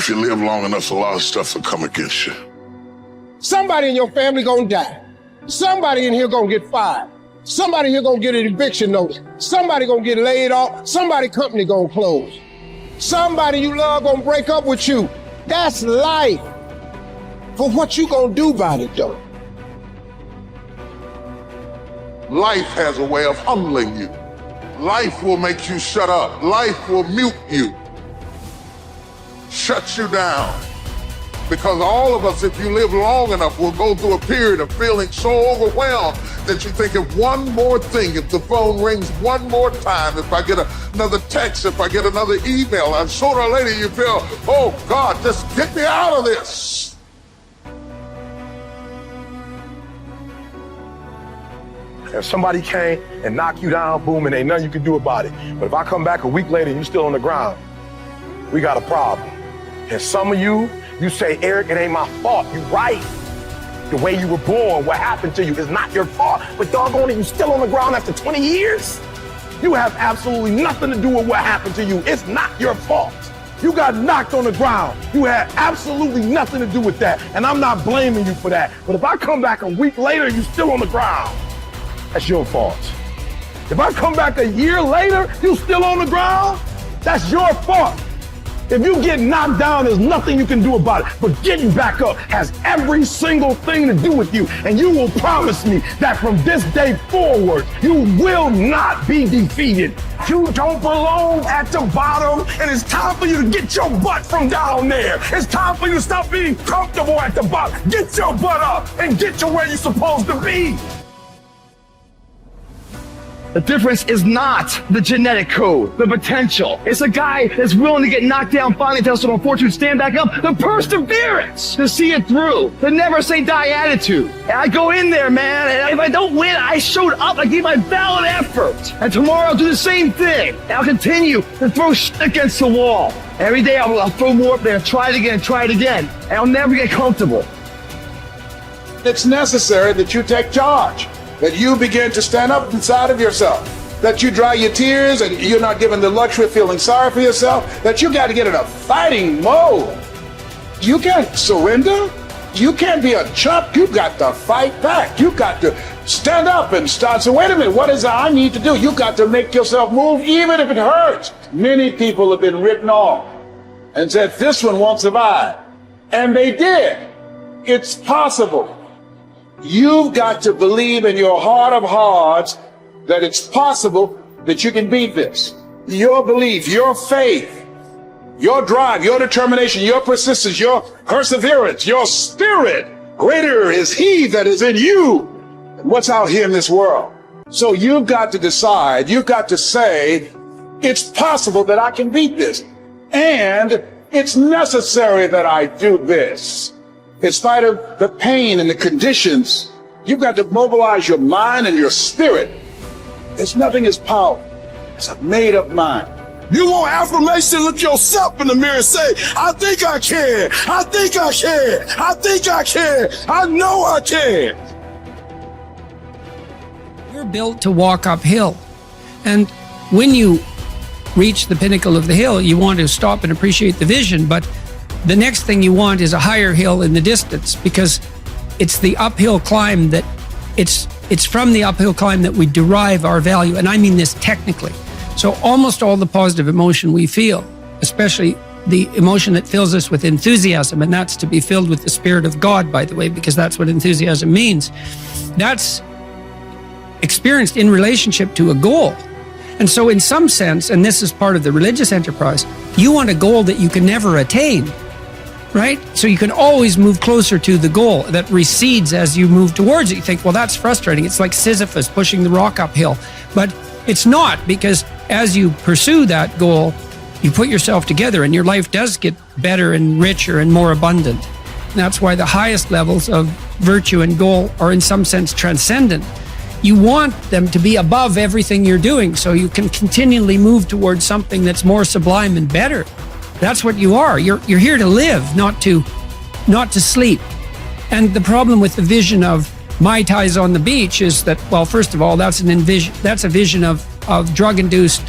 If you live long enough, a lot of stuff will come against you. Somebody in your family gonna die. Somebody in here gonna get fired. Somebody here gonna get an eviction notice. Somebody gonna get laid off. Somebody company gonna close. Somebody you love gonna break up with you. That's life. But what you gonna do about it though? Life has a way of humbling you. Life will make you shut up. Life will mute you. Shut you down. Because all of us, if you live long enough, will go through a period of feeling so overwhelmed that you think of one more thing, if the phone rings one more time, if I get another text, if I get another email, and sooner or later you feel, oh God, just get me out of this. If somebody came and knocked you down, boom, and ain't nothing you can do about it. But if I come back a week later and you're still on the ground, we got a problem. And some of you say, Eric, it ain't my fault. You're right. The way you were born, what happened to you is not your fault. But doggone it, you still on the ground after 20 years? You have absolutely nothing to do with what happened to you. It's not your fault. You got knocked on the ground. You had absolutely nothing to do with that. And I'm not blaming you for that. But if I come back a week later and you're still on the ground, that's your fault. If I come back a year later, you still on the ground, that's your fault. If you get knocked down, there's nothing you can do about it. But getting back up has every single thing to do with you. And you will promise me that from this day forward, you will not be defeated. You don't belong at the bottom, and it's time for you to get your butt from down there. It's time for you to stop being comfortable at the bottom. Get your butt up and get to where you're supposed to be. The difference is not the genetic code, the potential. It's a guy that's willing to get knocked down, finally test on fortune, stand back up, the perseverance to see it through, the never say die attitude. And I go in there, man, and if I don't win, I showed up, I gave my valid effort. And tomorrow I'll do the same thing. And I'll continue to throw shit against the wall. Every day I'll throw more up there, try it again, and I'll never get comfortable. It's necessary that you take charge, that you begin to stand up inside of yourself, that you dry your tears and you're not given the luxury of feeling sorry for yourself, that you got to get in a fighting mode. You can't surrender. You can't be a chump. You've got to fight back. You've got to stand up and start. So wait a minute, what is it I need to do? You've got to make yourself move even if it hurts. Many people have been written off and said, this one won't survive. And they did. It's possible. You've got to believe in your heart of hearts that it's possible that you can beat this. Your belief, your faith, your drive, your determination, your persistence, your perseverance, your spirit. Greater is He that is in you than what's out here in this world. So you've got to decide, you've got to say, it's possible that I can beat this. And it's necessary that I do this. In spite of the pain and the conditions, you've got to mobilize your mind and your spirit. There's nothing as powerful. It's a made-up mind. You want affirmation? Look yourself in the mirror and say, I think I can. I think I can. I think I can. I know I can. You're built to walk uphill. And when you reach the pinnacle of the hill, you want to stop and appreciate the vision, but the next thing you want is a higher hill in the distance, because it's the uphill climb that it's from the uphill climb that we derive our value. And I mean this technically. So almost all the positive emotion we feel, especially the emotion that fills us with enthusiasm, and that's to be filled with the Spirit of God, by the way, because that's what enthusiasm means. That's experienced in relationship to a goal. And so in some sense, and this is part of the religious enterprise, you want a goal that you can never attain, right? So you can always move closer to the goal that recedes as you move towards it. You think, well, that's frustrating. It's like Sisyphus pushing the rock uphill. But it's not, because as you pursue that goal, you put yourself together and your life does get better and richer and more abundant. And that's why the highest levels of virtue and goal are in some sense transcendent. You want them to be above everything you're doing so you can continually move towards something that's more sublime and better. That's what you are. You're here to live, not to sleep. And the problem with the vision of Mai Tais on the beach is that, well, first of all, that's a vision of drug-induced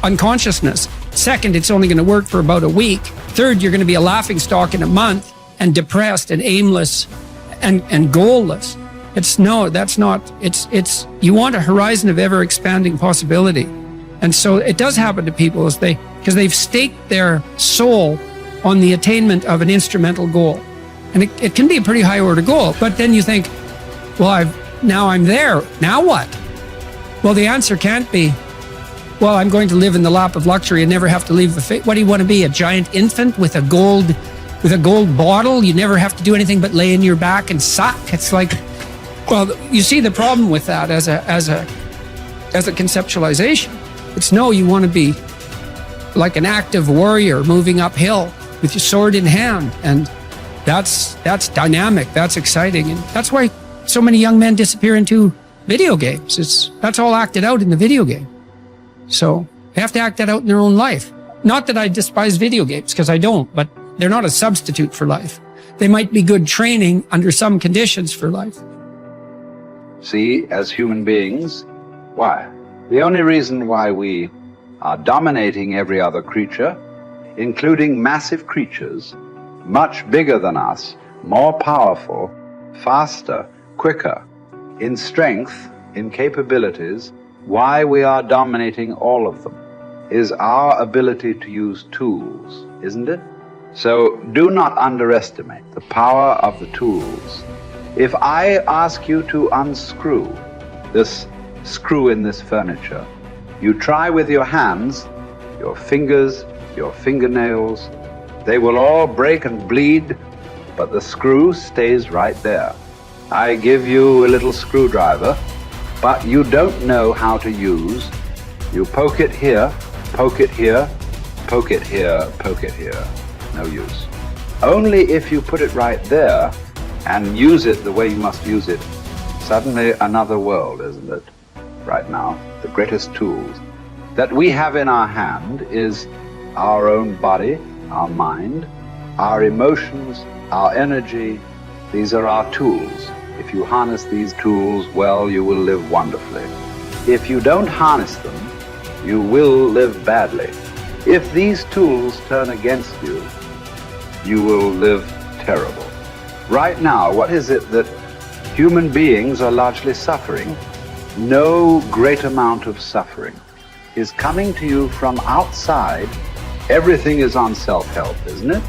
unconsciousness. Second, it's only going to work for about a week. Third, you're going to be a laughingstock in a month and depressed and aimless and goalless. You want a horizon of ever expanding possibility. And so it does happen to people because they've staked their soul on the attainment of an instrumental goal. And it can be a pretty high order goal, but then you think, well, now I'm there. Now what? Well, the answer can't be, well, I'm going to live in the lap of luxury and never have to leave the face. What do you want to be? A giant infant with a gold bottle? You never have to do anything but lay in your back and suck. It's like, well, you see the problem with that as a conceptualization. It's no, you want to be like an active warrior moving uphill with your sword in hand, and that's dynamic, that's exciting, and that's why so many young men disappear into video games. That's all acted out in the video game. So they have to act that out in their own life. Not that I despise video games, because I don't, but they're not a substitute for life. They might be good training under some conditions for life. See, as human beings, why? The only reason why we are dominating every other creature, including massive creatures, much bigger than us, more powerful, faster, quicker, in strength, in capabilities, why we are dominating all of them is our ability to use tools, isn't it? So do not underestimate the power of the tools. If I ask you to unscrew this screw in this furniture, you try with your hands, your fingers, your fingernails, they will all break and bleed, but the screw stays right there. I give you a little screwdriver, but you don't know how to use. You poke it here, poke it here, poke it here, poke it here. No use. Only if you put it right there and use it the way you must use it, suddenly another world, isn't it? Right now, the greatest tools that we have in our hand is our own body, our mind, our emotions, our energy. These are our tools. If you harness these tools well, you will live wonderfully. If you don't harness them, you will live badly. If these tools turn against you, you will live terrible. Right now, what is it that human beings are largely suffering? No great amount of suffering is coming to you from outside. Everything is on self-help, isn't it?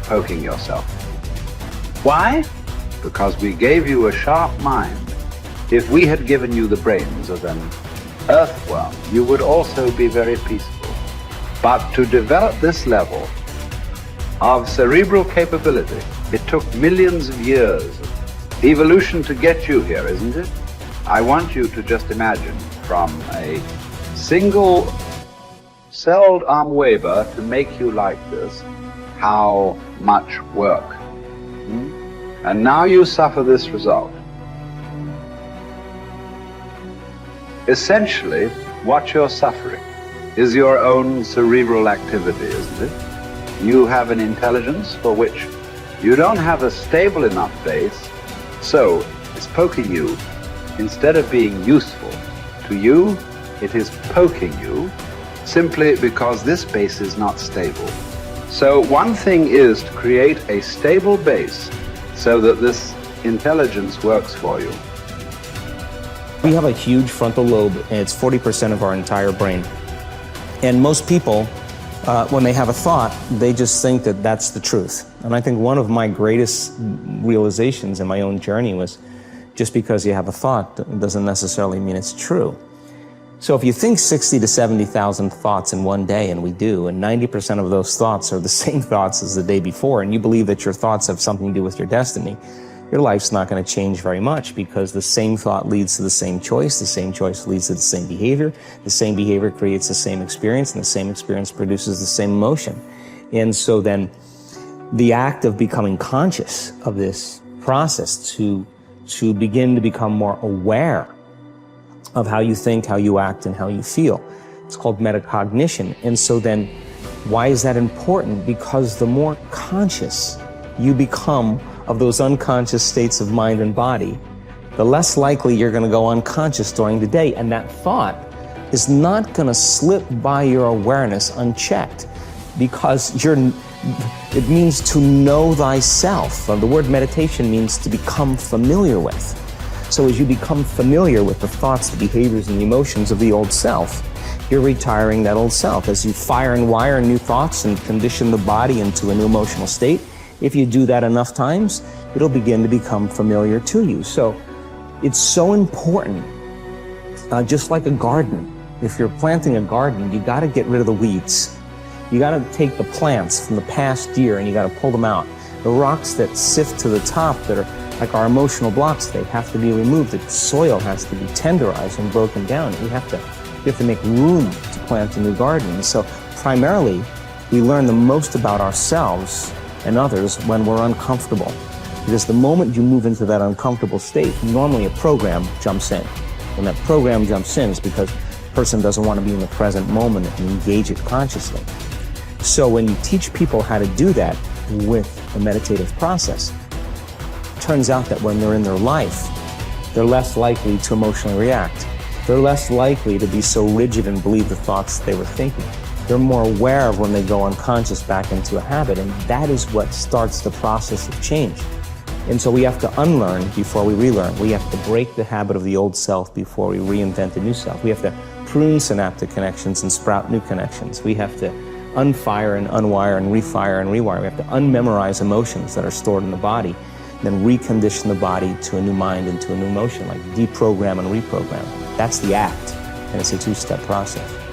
Poking yourself. Why? Because we gave you a sharp mind. If we had given you the brains of an earthworm, you would also be very peaceful. But to develop this level of cerebral capability, it took millions of years of evolution to get you here, isn't it? I want you to just imagine from a single celled amoeba to make you like this, how much work. And now you suffer this result. Essentially, what you're suffering is your own cerebral activity, isn't it? You have an intelligence for which you don't have a stable enough base, so it's poking you. Instead of being useful to you, it is poking you simply because this base is not stable. So one thing is to create a stable base so that this intelligence works for you. We have a huge frontal lobe, and it's 40% of our entire brain. And most people, when they have a thought, they just think that that's the truth. And I think one of my greatest realizations in my own journey was just because you have a thought doesn't necessarily mean it's true. So if you think 60 to 70,000 thoughts in one day, and we do, and 90% of those thoughts are the same thoughts as the day before, and you believe that your thoughts have something to do with your destiny, your life's not going to change very much, because the same thought leads to the same choice leads to the same behavior creates the same experience, and the same experience produces the same emotion. And so then the act of becoming conscious of this process to begin to become more aware of how you think, how you act, and how you feel. It's called metacognition. And so then, why is that important? Because the more conscious you become of those unconscious states of mind and body, the less likely you're going to go unconscious during the day. And that thought is not going to slip by your awareness unchecked, because it means to know thyself. The word meditation means to become familiar with. So as you become familiar with the thoughts, the behaviors, and the emotions of the old self, you're retiring that old self. As you fire and wire new thoughts and condition the body into a new emotional state, if you do that enough times, it'll begin to become familiar to you. So it's so important, just like a garden. If you're planting a garden, you got to get rid of the weeds. You got to take the plants from the past year and you got to pull them out. The rocks that sift to the top that are like our emotional blocks, they have to be removed. The soil has to be tenderized and broken down. You have to make room to plant a new garden. And so primarily, we learn the most about ourselves and others when we're uncomfortable. Because the moment you move into that uncomfortable state, normally a program jumps in. When that program jumps in, it's because the person doesn't want to be in the present moment and engage it consciously. So when you teach people how to do that with the meditative process, it turns out that when they're in their life, they're less likely to emotionally react. They're less likely to be so rigid and believe the thoughts they were thinking. They're more aware of when they go unconscious back into a habit, and that is what starts the process of change. And so we have to unlearn before we relearn. We have to break the habit of the old self before we reinvent a new self. We have to prune synaptic connections and sprout new connections. We have to unfire and unwire and refire and rewire. We have to unmemorize emotions that are stored in the body, then recondition the body to a new mind and to a new emotion, like deprogram and reprogram. That's the act, and it's a two-step process.